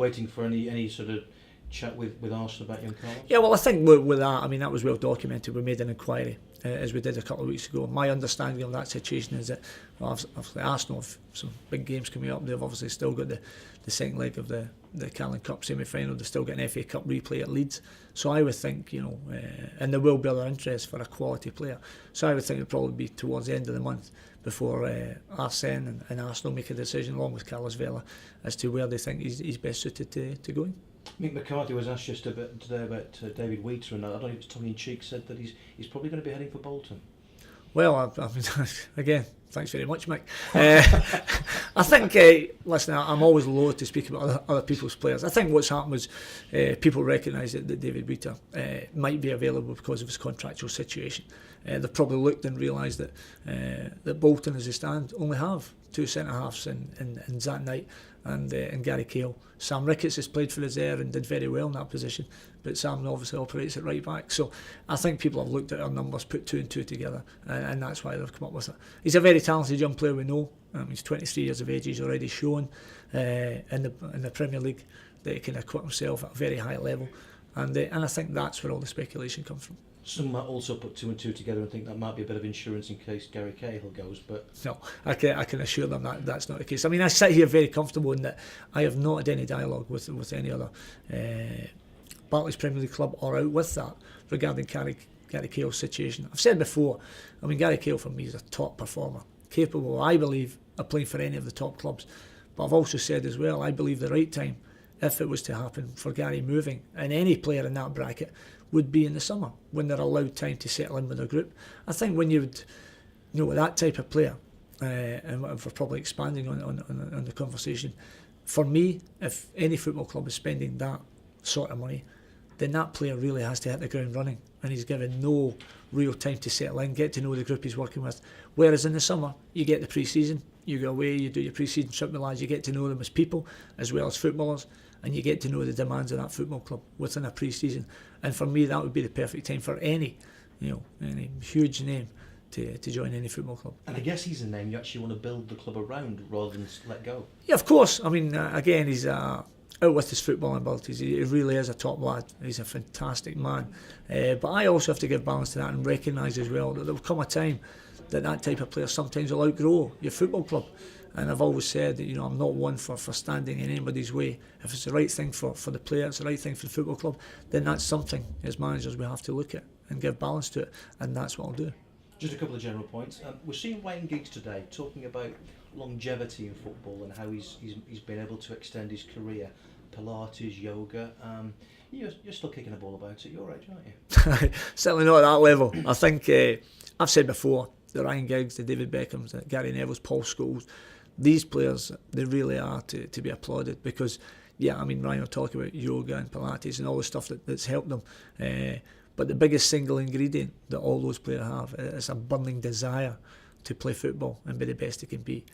Waiting for any sort of chat with Arsenal about young Carlos? Yeah, well, I think with that, I mean, that was well documented. We made an inquiry, as we did a couple of weeks ago. My understanding of that situation is that, well, obviously Arsenal have some big games coming up. They've obviously still got the second leg of the Carling Cup semi-final. They've still got an FA Cup replay at Leeds. So I would think, and there will be other interest for a quality player. So I would think it would probably be towards the end of the month before Arsene and Arsenal make a decision, along with Carlos Vela, as to where they think he's best suited to go in. Mick McCarthy was asked just a bit today about David Wheater, and I don't know if it's tongue in cheek, said that he's probably going to be heading for Bolton. Well, I mean, again, thanks very much, Mick. I think, listen, I'm always loath to speak about other people's players. I think what's happened was people recognise that David Wheater might be available because of his contractual situation. They've probably looked and realised that Bolton, as they stand, only have two centre-halves in Zach Knight and Gary Coyle. Sam Ricketts has played for us there and did very well in that position, but Sam obviously operates at right back. So I think people have looked at our numbers, put two and two together, and that's why they've come up with it. He's a very talented young player, we know. He's 23 years of age. He's already shown in the Premier League that he can acquit himself at a very high level, and I think that's where all the speculation comes from. Some might also put two and two together and think that might be a bit of insurance in case Gary Cahill goes, but no, I can assure them that that's not the case. I mean, I sit here very comfortable in that I have not had any dialogue with any other Barclays Premier League club or out with that regarding Gary Cahill's situation. I've said before, I mean, Gary Cahill for me is a top performer, capable, I believe, of playing for any of the top clubs. But I've also said as well, I believe the right time, if it was to happen for Gary moving, and any player in that bracket, would be in the summer when they're allowed time to settle in with their group. I think when you would, with that type of player, and we're probably expanding on the conversation, for me, if any football club is spending that sort of money, then that player really has to hit the ground running, and he's given no real time to settle in, get to know the group he's working with. Whereas in the summer, you get the pre-season, you go away, you do your pre-season trip with the lads, you get to know them as people as well as footballers, and you get to know the demands of that football club within a pre-season. And for me, that would be the perfect time for any huge name to join any football club. And I guess he's a name you actually want to build the club around rather than let go. Yeah, of course. I mean, again, he's out with his footballing abilities. He really is a top lad. He's a fantastic man. But I also have to give balance to that and recognise as well that there will come a time that type of player sometimes will outgrow your football club. And I've always said that I'm not one for standing in anybody's way. If it's the right thing for the player, it's the right thing for the football club, then that's something as managers we have to look at and give balance to it, and that's what I'll do. Just a couple of general points. We're seeing Ryan Giggs today talking about longevity in football and how he's been able to extend his career. Pilates, yoga. You're still kicking a ball about at your age, aren't you? Certainly not at that level. I think I've said before, the Ryan Giggs, the David Beckhams, the Gary Nevilles, Paul Scholes, these players, they really are to be applauded because, yeah, I mean, Ryan will talk about yoga and Pilates and all the stuff that's helped them. But the biggest single ingredient that all those players have is a burning desire to play football and be the best they can be.